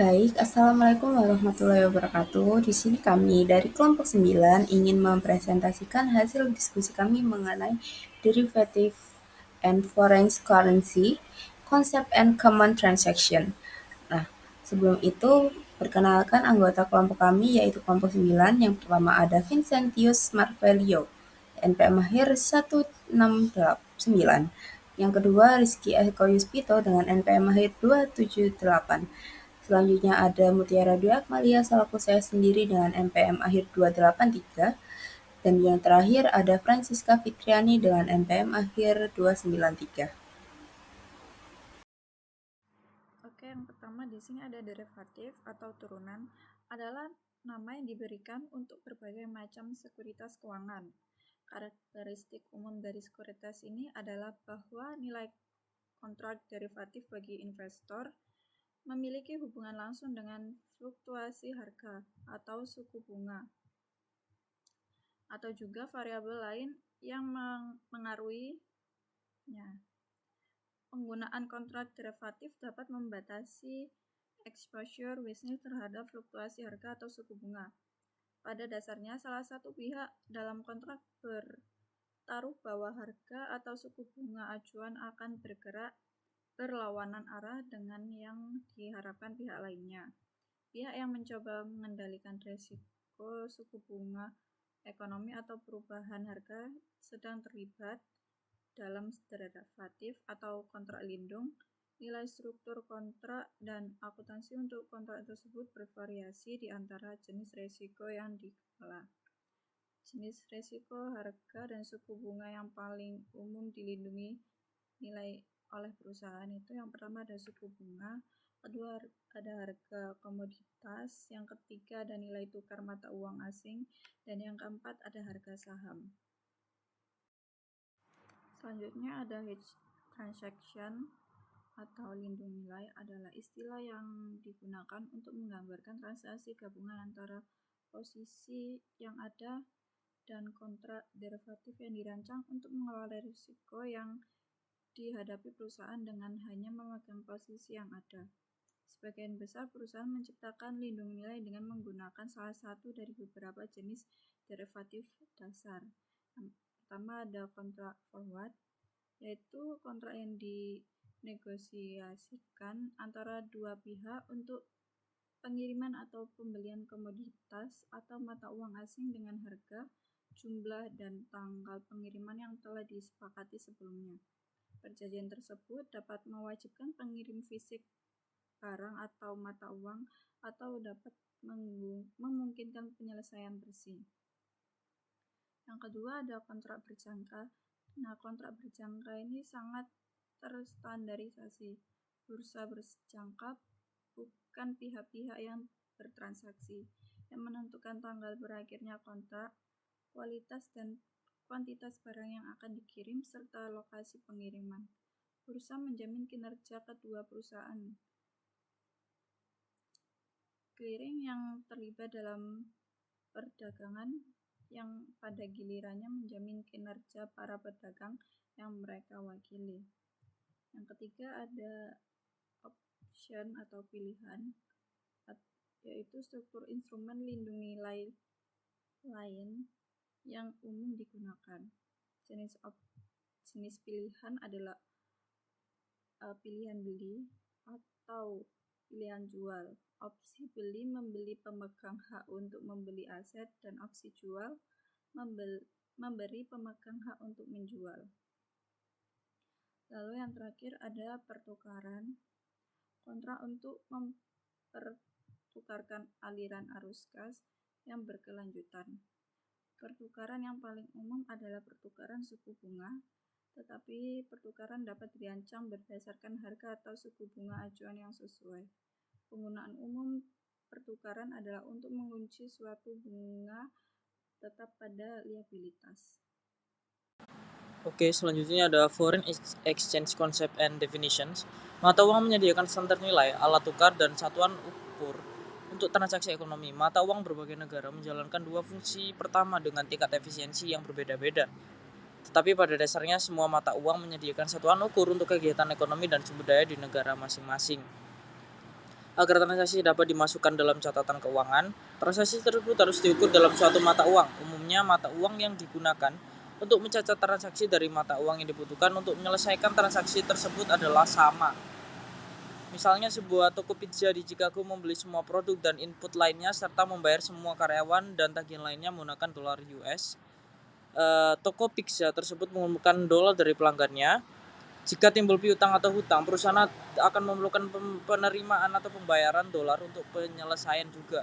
Baik, Assalamualaikum warahmatullahi wabarakatuh. Di sini kami dari kelompok 9 ingin mempresentasikan hasil diskusi kami mengenai derivative and foreign currency, concept and common transaction. Nah, sebelum itu perkenalkan anggota kelompok kami yaitu kelompok 9. Yang pertama ada Vincentius Marvelio, NPM Mahir 169. Yang kedua Rizky Eko Yuspito dengan NPM Mahir 278. Selanjutnya ada Mutiara Dwi Akmalia selaku saya sendiri dengan NPM akhir 283. Dan yang terakhir ada Francisca Fitriani dengan NPM akhir 293. Oke, yang pertama di sini ada derivatif atau turunan adalah nama yang diberikan untuk berbagai macam sekuritas keuangan. Karakteristik umum dari sekuritas ini adalah bahwa nilai kontrak derivatif bagi investor memiliki hubungan langsung dengan fluktuasi harga atau suku bunga, atau juga variabel lain yang mengaruhinya. Penggunaan kontrak derivatif dapat membatasi exposure bisnis terhadap fluktuasi harga atau suku bunga. Pada dasarnya, salah satu pihak dalam kontrak bertaruh bahwa harga atau suku bunga acuan akan bergerak berlawanan arah dengan yang diharapkan pihak lainnya. Pihak yang mencoba mengendalikan risiko suku bunga ekonomi atau perubahan harga sedang terlibat dalam derivatif atau kontrak lindung. Nilai struktur kontrak dan akuntansi untuk kontrak tersebut bervariasi di antara jenis risiko yang dikelola. Jenis risiko harga dan suku bunga yang paling umum dilindungi nilai oleh perusahaan itu yang pertama ada suku bunga, kedua ada harga komoditas, yang ketiga ada nilai tukar mata uang asing, dan yang keempat ada harga saham. Selanjutnya ada hedge transaction atau lindung nilai adalah istilah yang digunakan untuk menggambarkan transaksi gabungan antara posisi yang ada dan kontrak derivatif yang dirancang untuk mengelola risiko yang dihadapi perusahaan dengan hanya memegang posisi yang ada. Sebagian besar perusahaan menciptakan lindung nilai dengan menggunakan salah satu dari beberapa jenis derivatif dasar. Yang pertama ada kontrak forward, yaitu kontrak yang dinegosiasikan antara dua pihak untuk pengiriman atau pembelian komoditas atau mata uang asing dengan harga, jumlah, dan tanggal pengiriman yang telah disepakati sebelumnya. Perjanjian tersebut dapat mewajibkan pengirim fisik barang atau mata uang atau dapat memungkinkan penyelesaian bersih. Yang kedua ada kontrak berjangka. Nah, kontrak berjangka ini sangat terstandarisasi. Bursa berjangka bukan pihak-pihak yang bertransaksi yang menentukan tanggal berakhirnya kontrak, kualitas dan kuantitas barang yang akan dikirim, serta lokasi pengiriman. Bursa menjamin kinerja kedua perusahaan. Clearing yang terlibat dalam perdagangan yang pada gilirannya menjamin kinerja para pedagang yang mereka wakili. Yang ketiga ada option atau pilihan, yaitu struktur instrumen lindung nilai lain yang umum digunakan. Jenis pilihan adalah pilihan beli atau pilihan jual. Opsi beli membeli pemegang hak untuk membeli aset, dan opsi jual memberi pemegang hak untuk menjual. Lalu yang terakhir ada pertukaran, kontrak untuk mempertukarkan aliran arus kas yang berkelanjutan. Pertukaran yang paling umum adalah pertukaran suku bunga, tetapi pertukaran dapat dirancang berdasarkan harga atau suku bunga acuan yang sesuai. Penggunaan umum pertukaran adalah untuk mengunci suatu bunga tetap pada liabilitas. Oke, selanjutnya ada Foreign Exchange Concept and Definitions. Mata uang menyediakan standar nilai, alat tukar, dan satuan ukur untuk transaksi ekonomi. Mata uang berbagai negara menjalankan dua fungsi pertama dengan tingkat efisiensi yang berbeda-beda. Tetapi pada dasarnya semua mata uang menyediakan satuan ukur untuk kegiatan ekonomi dan sumber daya di negara masing-masing. Agar transaksi dapat dimasukkan dalam catatan keuangan, transaksi tersebut harus diukur dalam suatu mata uang. Umumnya mata uang yang digunakan untuk mencatat transaksi dari mata uang yang dibutuhkan untuk menyelesaikan transaksi tersebut adalah sama. Misalnya sebuah toko pizza di Chicago membeli semua produk dan input lainnya serta membayar semua karyawan dan tagihan lainnya menggunakan dolar US. Toko pizza tersebut mengumpulkan dolar dari pelanggannya. Jika timbul piutang atau hutang, perusahaan akan memerlukan penerimaan atau pembayaran dolar untuk penyelesaian juga.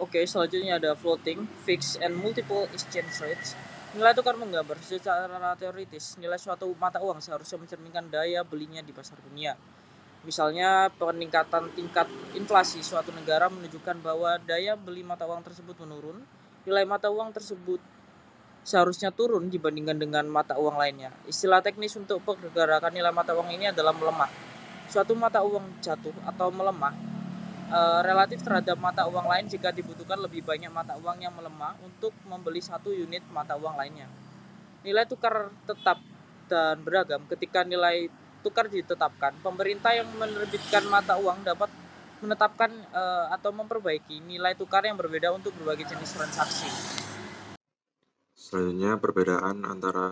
Oke, selanjutnya ada floating, fixed, and multiple exchange rates. Nilai tukar menggambar secara teoritis nilai suatu mata uang seharusnya mencerminkan daya belinya di pasar dunia. Misalnya, peningkatan tingkat inflasi suatu negara menunjukkan bahwa daya beli mata uang tersebut menurun. Nilai mata uang tersebut seharusnya turun dibandingkan dengan mata uang lainnya. Istilah teknis untuk pergerakan nilai mata uang ini adalah melemah. Suatu mata uang jatuh atau melemah relatif terhadap mata uang lain jika dibutuhkan lebih banyak mata uang yang melemah untuk membeli satu unit mata uang lainnya. Nilai tukar tetap dan beragam. Ketika nilai tukar ditetapkan, pemerintah yang menerbitkan mata uang dapat menetapkan atau memperbaiki nilai tukar yang berbeda untuk berbagai jenis transaksi. Selanjutnya, perbedaan antara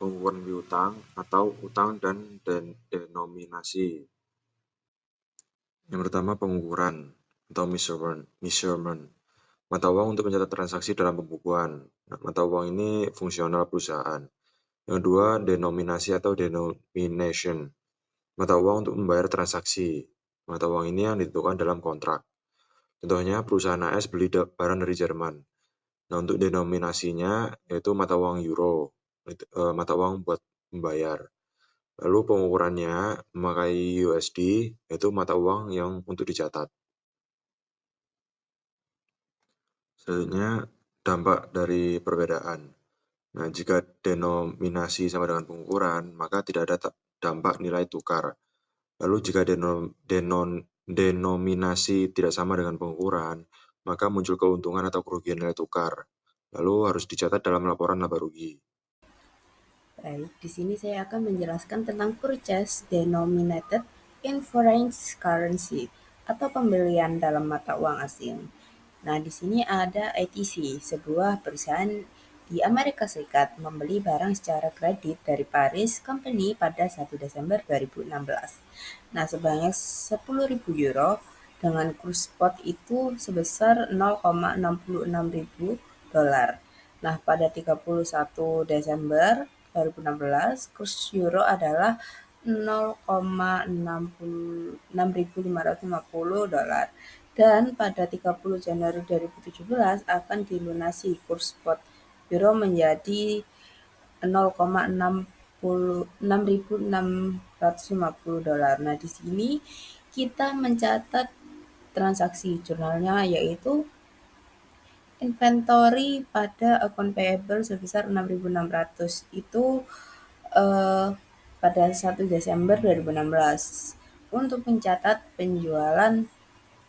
pengukuran piutang atau utang dan denominasi. Yang pertama, pengukuran atau measurement. Mata uang untuk mencatat transaksi dalam pembukuan. Nah, mata uang ini fungsional perusahaan. Yang kedua, denominasi atau denomination. Mata uang untuk membayar transaksi. Mata uang ini yang ditentukan dalam kontrak. Contohnya, perusahaan AS beli barang dari Jerman. Nah, untuk denominasinya yaitu mata uang euro, mata uang buat membayar. Lalu pengukurannya memakai USD, yaitu mata uang yang untuk dicatat. Selanjutnya, dampak dari perbedaan. Nah, jika denominasi sama dengan pengukuran, maka tidak ada dampak nilai tukar. Lalu jika denominasi tidak sama dengan pengukuran, maka muncul keuntungan atau kerugian nilai tukar. Lalu harus dicatat dalam laporan laba rugi. Baik, di sini saya akan menjelaskan tentang purchase denominated in foreign currency atau pembelian dalam mata uang asing. Nah, di sini ada ITC, sebuah perusahaan di Amerika Serikat membeli barang secara kredit dari Paris Company pada 1 Desember 2016. Nah, sebanyak 10.000 euro dengan kurs spot itu sebesar 0,66 ribu dolar. Nah, pada 31 Desember 2016, kurs euro adalah 0,66550 dolar. Dan pada 30 Januari 2017 akan dilunasi kurs spot euro menjadi 0,66650 dolar. Nah, di sini kita mencatat transaksi jurnalnya yaitu inventory pada akun payable sebesar 6.600 itu pada 1 Desember 2016 untuk mencatat penjualan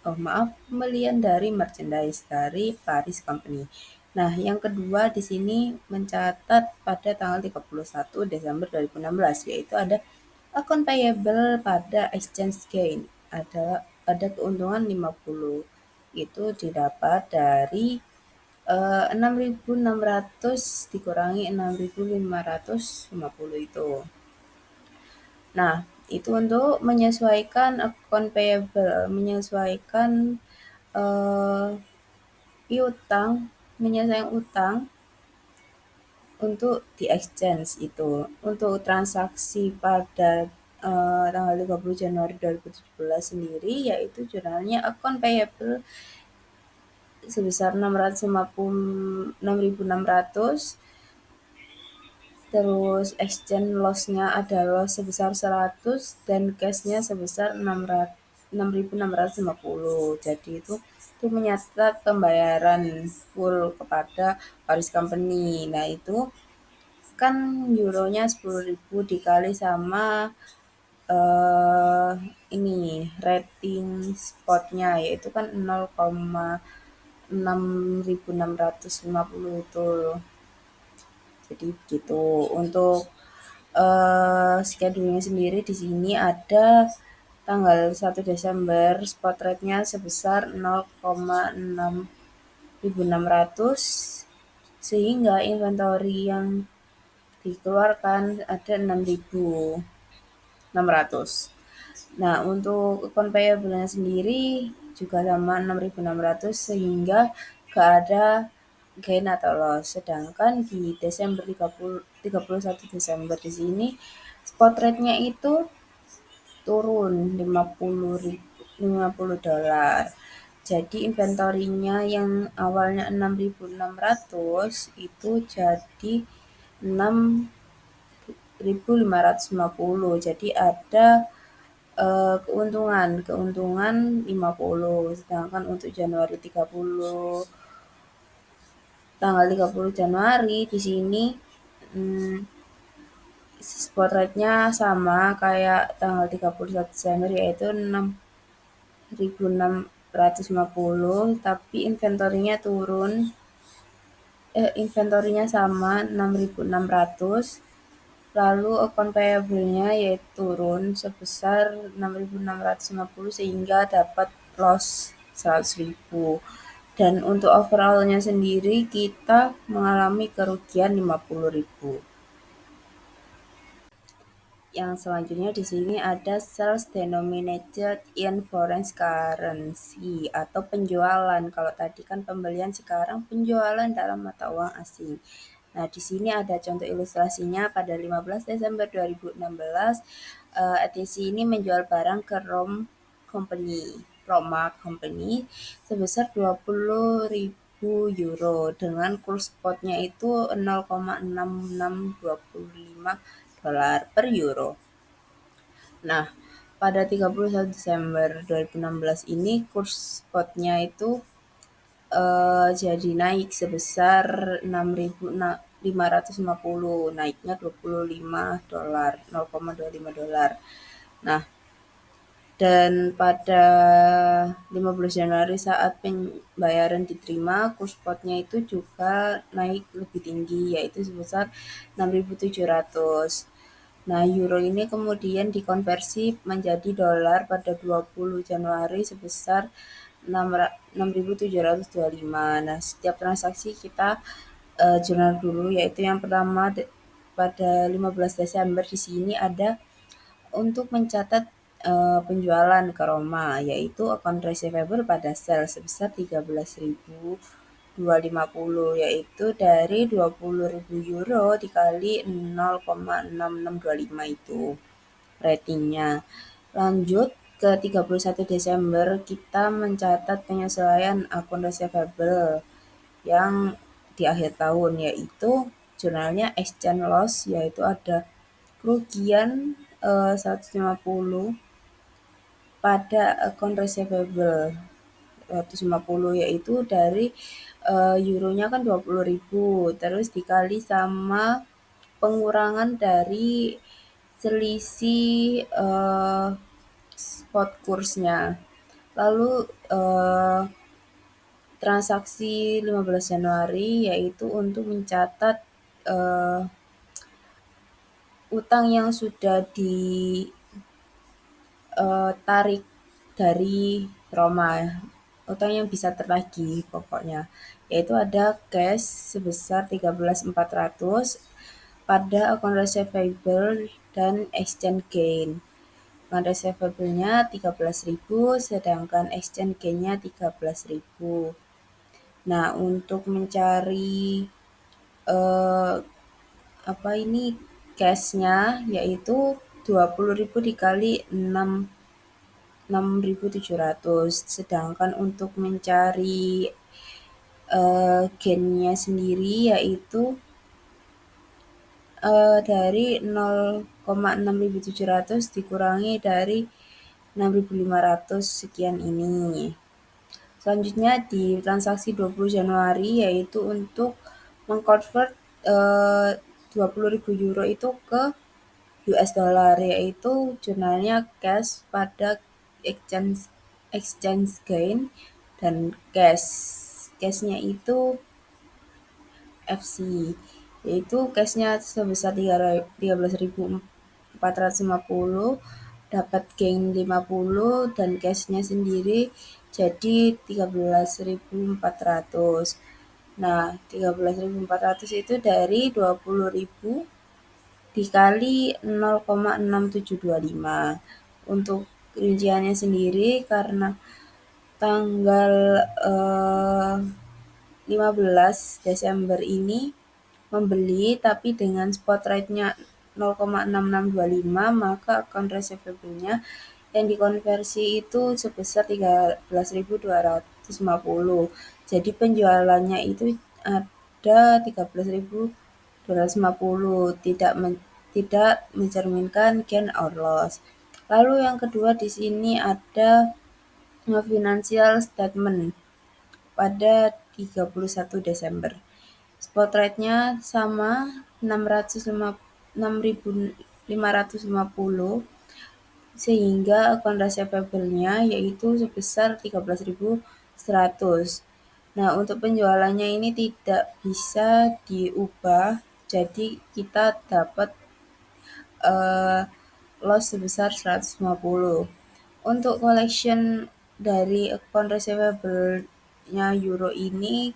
pembelian dari merchandise dari Paris Company. Nah, yang kedua di sini mencatat pada tanggal 31 Desember 2016 yaitu ada akun payable pada exchange gain. Ada keuntungan 50. Itu didapat dari 6.600 dikurangi 6.550 itu. Nah, itu untuk menyesuaikan akun payable, menyesuaikan piutang, menyelesaikan utang untuk di exchange itu. Untuk transaksi pada tanggal 30 Januari 2017 sendiri yaitu jurnalnya akun payable sebesar 6.600, terus exchange loss-nya ada loss sebesar 100 dan cash-nya sebesar 6.650. Jadi itu menyatat pembayaran full kepada Paris Company. Nah, itu kan euronya 10.000 dikali sama ini rating spotnya yaitu kan 0,6650 itu. Jadi begitu untuk schedule-nya sendiri di sini ada tanggal 1 Desember spot rate-nya sebesar 0,6.600 sehingga inventory yang dikeluarkan ada 6.600. Nah, untuk account payable-nya sendiri juga sama 6.600 sehingga gak ada gain atau loss. Sedangkan di Desember 31 Desember di sini spot rate-nya itu turun 50 dolar. Jadi inventorinya yang awalnya 6.600 itu jadi 6.550. Jadi ada keuntungan 50. Sedangkan untuk tanggal 30 Januari di sini spot rate-nya sama kayak tanggal 31 Desember yaitu 6.650 tapi inventorinya sama 6.600. Lalu account payable-nya yaitu turun sebesar 6.650 sehingga dapat loss 100.000. Dan untuk overall-nya sendiri kita mengalami kerugian 50.000. Yang selanjutnya di sini ada sales denominated in foreign currency atau penjualan. Kalau tadi kan pembelian, sekarang penjualan dalam mata uang asing. Nah, di sini ada contoh ilustrasinya pada 15 Desember 2016, ETC ini menjual barang ke Roma Company sebesar 20.000 euro dengan kurs spotnya itu 0,6625 dolar per euro. Nah, pada 31 Desember 2016 ini kurs spotnya itu jadi naik sebesar 6.550, naiknya 25 dolar, 0,25 dolar. Nah, dan pada 15 Januari saat pembayaran diterima, kurs spotnya itu juga naik lebih tinggi, yaitu sebesar 6.700. Nah, euro ini kemudian dikonversi menjadi dolar pada 20 Januari sebesar 6.725. Nah, setiap transaksi kita jurnal dulu, yaitu yang pertama pada 15 Desember di sini ada untuk mencatat penjualan ke Roma, yaitu account receivable pada sel sebesar 13.250, yaitu dari 20.000 euro dikali 0,6625 itu ratingnya. Lanjut ke 31 Desember kita mencatat penyesuaian akun receivable yang di akhir tahun, yaitu jurnalnya exchange loss, yaitu ada kerugian 150 pada akun receivable 150, yaitu dari euronya kan 20.000 terus dikali sama pengurangan dari selisih spot kursnya. Lalu transaksi 15 Januari yaitu untuk mencatat utang yang sudah ditarik dari Roma, utang yang bisa tertagih pokoknya, yaitu ada cash sebesar 13.400 pada akun receivable dan exchange gain. Akun receivable-nya 13.000 sedangkan exchange gain-nya 13.000. Nah, untuk mencari cash-nya yaitu 20.000 dikali 6.700. Sedangkan untuk mencari gain-nya sendiri yaitu dari 0,6.700 dikurangi dari 6.500 sekian ini. Selanjutnya di transaksi 20 Januari yaitu untuk mengkonvert 20.000 euro itu ke US dollar, yaitu jurnalnya cash pada exchange gain dan cash. Cashnya itu FC. yaitu cashnya sebesar 13.450, dapat gain 50, dan cashnya sendiri jadi 13.400. Nah, 13.400 itu dari 20.000 dikali 0,6725. Untuk rinciannya sendiri, karena tanggal 15 Desember ini membeli tapi dengan spot rate-nya 0,6625, maka account receivable-nya yang dikonversi itu sebesar 13.250. Jadi penjualannya itu ada 13.250, tidak mencerminkan gain or loss. Lalu yang kedua di sini ada financial statement pada 31 Desember. Spot rate-nya sama 6.550, sehingga account receivable-nya yaitu sebesar 13.100. Nah, untuk penjualannya ini tidak bisa diubah, jadi kita dapat loss sebesar 150. Untuk collection dari account receivable-nya euro ini,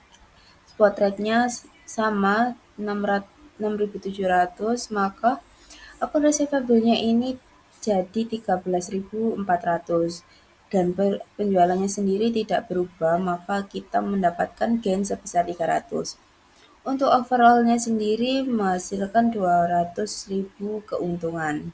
spot rate-nya sama 6.700, maka akun receivable-nya ini jadi 13.400, dan penjualannya sendiri tidak berubah, maka kita mendapatkan gain sebesar 300. Untuk overall-nya sendiri menghasilkan 200.000 keuntungan.